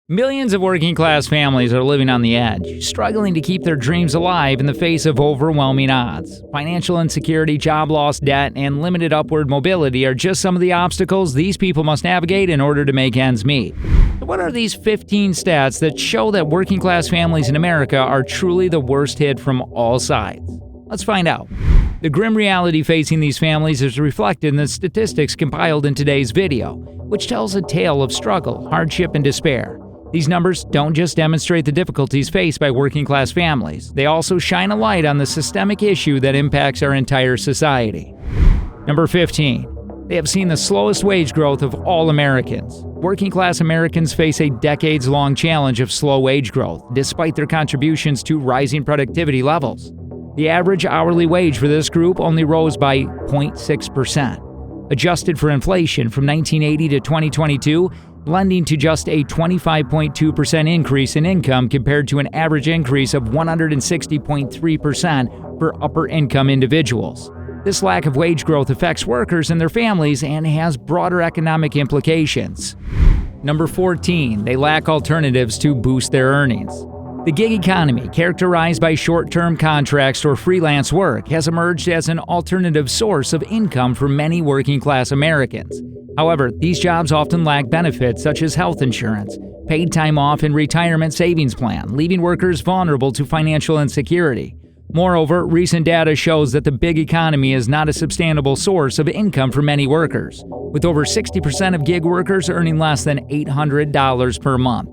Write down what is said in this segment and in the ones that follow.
Millions of working-class families are living on the edge, struggling to keep their dreams alive in the face of overwhelming odds. Financial insecurity, job loss, debt, and limited upward mobility are just some of the obstacles these people must navigate in order to make ends meet. So what are these 15 stats that show that working-class families in America are truly the worst hit from all sides? Let's find out. The grim reality facing these families is reflected in the statistics compiled in today's video, which tells a tale of struggle, hardship, and despair. These numbers don't just demonstrate the difficulties faced by working-class families, they also shine a light on the systemic issue that impacts our entire society. Number 15. They have seen the slowest wage growth of all Americans. Working-class Americans face a decades-long challenge of slow wage growth, despite their contributions to rising productivity levels. The average hourly wage for this group only rose by 0.6%. Adjusted for inflation from 1980 to 2022, lending to just a 25.2% increase in income compared to an average increase of 160.3% for upper-income individuals. This lack of wage growth affects workers and their families and has broader economic implications. Number 14. They lack alternatives to boost their earnings. The gig economy, characterized by short-term contracts or freelance work, has emerged as an alternative source of income for many working-class Americans. However, these jobs often lack benefits such as health insurance, paid time off, and retirement savings plan, leaving workers vulnerable to financial insecurity. Moreover, recent data shows that the gig economy is not a sustainable source of income for many workers, with over 60% of gig workers earning less than $800 per month.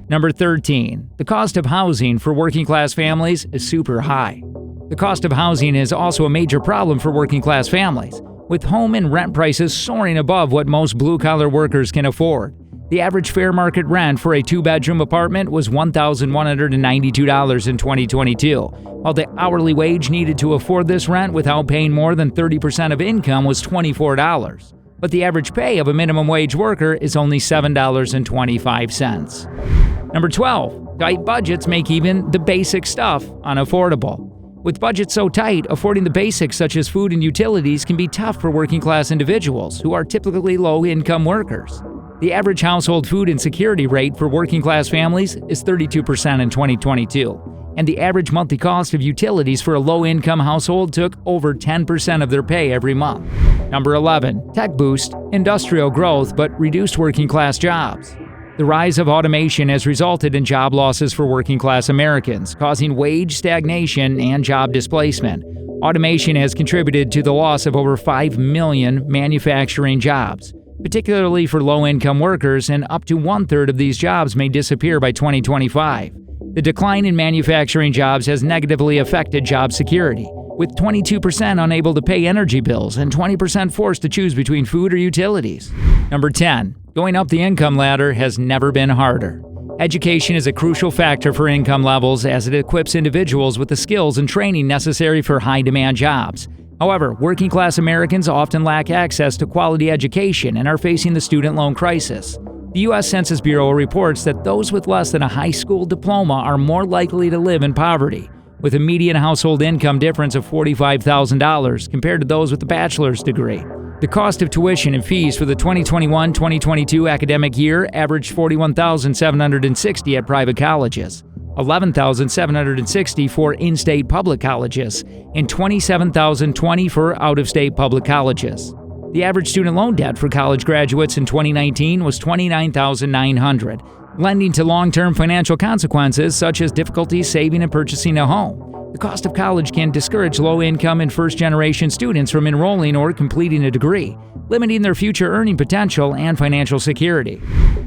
Number 13. The cost of housing for working-class families is super high. The cost of housing is also a major problem for working-class families, with home and rent prices soaring above what most blue-collar workers can afford. The average fair market rent for a two-bedroom apartment was $1,192 in 2022, while the hourly wage needed to afford this rent without paying more than 30% of income was $24. But the average pay of a minimum wage worker is only $7.25. Number 12. Tight budgets make even the basic stuff unaffordable. With budgets so tight, affording the basics such as food and utilities can be tough for working-class individuals who are typically low-income workers. The average household food insecurity rate for working-class families is 32% in 2022, and the average monthly cost of utilities for a low-income household took over 10% of their pay every month. Number 11. Tech boost, industrial growth, but reduced working-class jobs. The rise of automation has resulted in job losses for working-class Americans, causing wage stagnation and job displacement. Automation has contributed to the loss of over 5 million manufacturing jobs, particularly for low-income workers, and up to one-third of these jobs may disappear by 2025. The decline in manufacturing jobs has negatively affected job security, with 22% unable to pay energy bills and 20% forced to choose between food or utilities. Number 10. Going up the income ladder has never been harder. Education is a crucial factor for income levels as it equips individuals with the skills and training necessary for high-demand jobs. However, working-class Americans often lack access to quality education and are facing the student loan crisis. The U.S. Census Bureau reports that those with less than a high school diploma are more likely to live in poverty, with a median household income difference of $45,000 compared to those with a bachelor's degree. The cost of tuition and fees for the 2021-2022 academic year averaged $41,760 at private colleges, $11,760 for in-state public colleges, and $27,020 for out-of-state public colleges. The average student loan debt for college graduates in 2019 was $29,900, lending to long-term financial consequences such as difficulties saving and purchasing a home. The cost of college can discourage low-income and first-generation students from enrolling or completing a degree, limiting their future earning potential and financial security.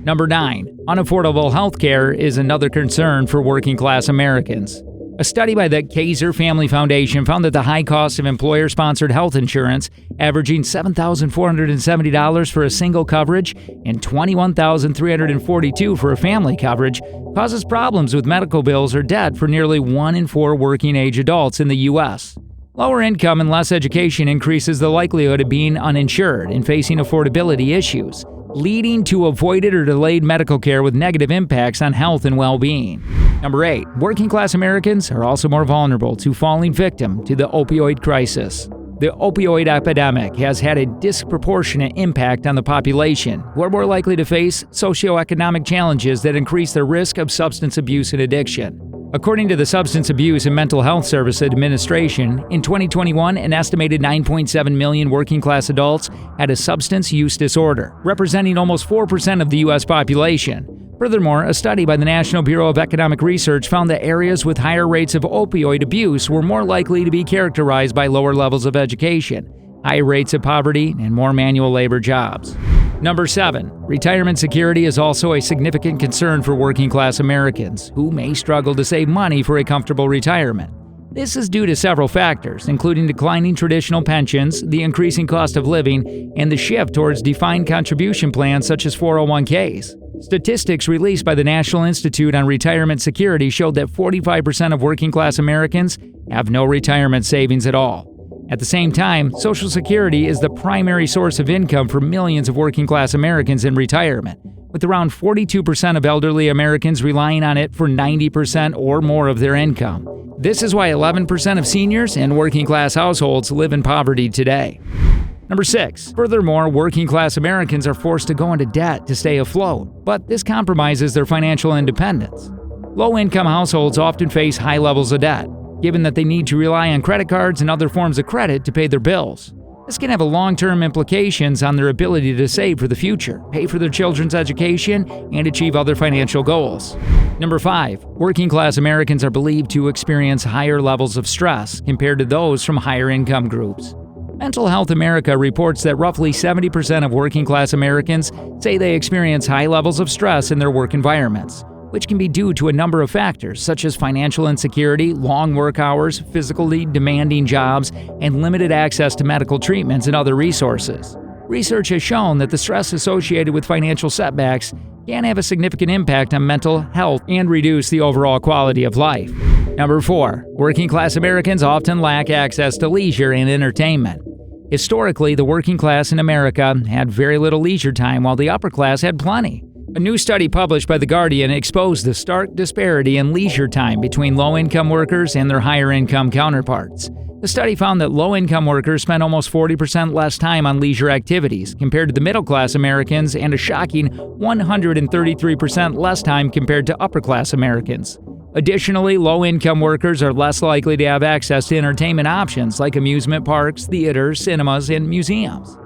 Number 9. Unaffordable health care is another concern for working-class Americans. A study by the Kaiser Family Foundation found that the high cost of employer-sponsored health insurance, averaging $7,470 for a single coverage and $21,342 for a family coverage, causes problems with medical bills or debt for nearly 1 in 4 working-age adults in the U.S. Lower income and less education increases the likelihood of being uninsured and facing affordability issues, leading to avoided or delayed medical care with negative impacts on health and well-being. Number 8. Working-class Americans are also more vulnerable to falling victim to the opioid crisis. The opioid epidemic has had a disproportionate impact on the population, who are more likely to face socioeconomic challenges that increase their risk of substance abuse and addiction. According to the Substance Abuse and Mental Health Service Administration, in 2021, an estimated 9.7 million working-class adults had a substance use disorder, representing almost 4% of the U.S. population. Furthermore, a study by the National Bureau of Economic Research found that areas with higher rates of opioid abuse were more likely to be characterized by lower levels of education, high rates of poverty, and more manual labor jobs. Number 7. Retirement security is also a significant concern for working-class Americans, who may struggle to save money for a comfortable retirement. This is due to several factors, including declining traditional pensions, the increasing cost of living, and the shift towards defined contribution plans such as 401ks. Statistics released by the National Institute on Retirement Security showed that 45% of working-class Americans have no retirement savings at all. At the same time, Social Security is the primary source of income for millions of working-class Americans in retirement, with around 42% of elderly Americans relying on it for 90% or more of their income. This is why 11% of seniors in working-class households live in poverty today. Number 6. Furthermore, working-class Americans are forced to go into debt to stay afloat, but this compromises their financial independence. Low-income households often face high levels of debt, given that they need to rely on credit cards and other forms of credit to pay their bills. This can have long-term implications on their ability to save for the future, pay for their children's education, and achieve other financial goals. Number 5. Working-class Americans are believed to experience higher levels of stress compared to those from higher income groups. Mental Health America reports that roughly 70% of working-class Americans say they experience high levels of stress in their work environments, which can be due to a number of factors such as financial insecurity, long work hours, physically demanding jobs, and limited access to medical treatments and other resources. Research has shown that the stress associated with financial setbacks can have a significant impact on mental health and reduce the overall quality of life. Number 4. Working-class Americans often lack access to leisure and entertainment. Historically, the working class in America had very little leisure time while the upper class had plenty. A new study published by The Guardian exposed the stark disparity in leisure time between low-income workers and their higher-income counterparts. The study found that low-income workers spent almost 40% less time on leisure activities compared to the middle-class Americans and a shocking 133% less time compared to upper-class Americans. Additionally, low-income workers are less likely to have access to entertainment options like amusement parks, theaters, cinemas, and museums.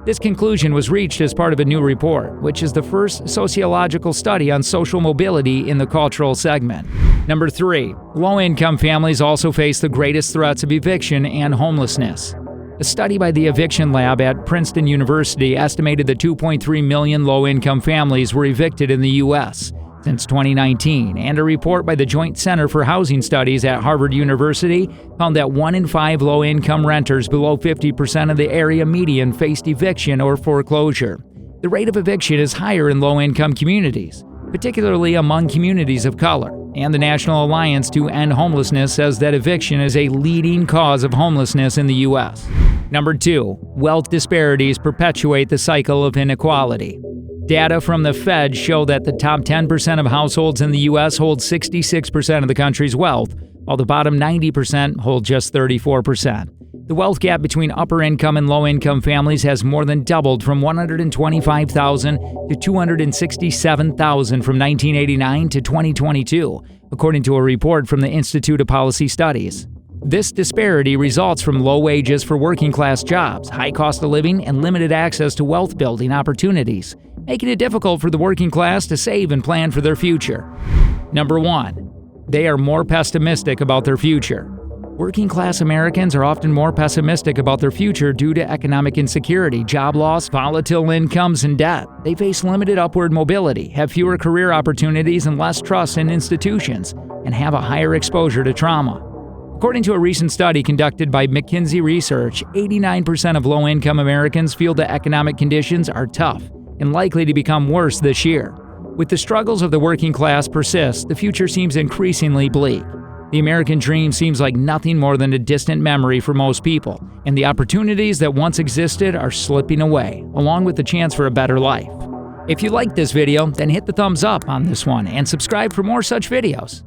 This conclusion was reached as part of a new report, which is the first sociological study on social mobility in the cultural segment. Number 3. Low-income families also face the greatest threats of eviction and homelessness. A study by the Eviction Lab at Princeton University estimated that 2.3 million low-income families were evicted in the U.S. since 2019, and a report by the Joint Center for Housing Studies at Harvard University found that 1 in 5 low-income renters below 50% of the area median faced eviction or foreclosure. The rate of eviction is higher in low-income communities, particularly among communities of color, and the National Alliance to End Homelessness says that eviction is a leading cause of homelessness in the U.S. Number 2. Wealth disparities perpetuate the cycle of inequality. Data from the Fed show that the top 10% of households in the U.S. hold 66% of the country's wealth, while the bottom 90% hold just 34%. The wealth gap between upper-income and low-income families has more than doubled from $125,000 to $267,000 from 1989 to 2022, according to a report from the Institute of Policy Studies. This disparity results from low wages for working-class jobs, high cost of living, and limited access to wealth-building opportunities, making it difficult for the working class to save and plan for their future. Number 1. They are more pessimistic about their future. Working-class Americans are often more pessimistic about their future due to economic insecurity, job loss, volatile incomes, and debt. They face limited upward mobility, have fewer career opportunities and less trust in institutions, and have a higher exposure to trauma. According to a recent study conducted by McKinsey Research, 89% of low-income Americans feel that economic conditions are tough and likely to become worse this year. With the struggles of the working class persist, the future seems increasingly bleak. The American dream seems like nothing more than a distant memory for most people, and the opportunities that once existed are slipping away, along with the chance for a better life. If you liked this video, then hit the thumbs up on this one and subscribe for more such videos.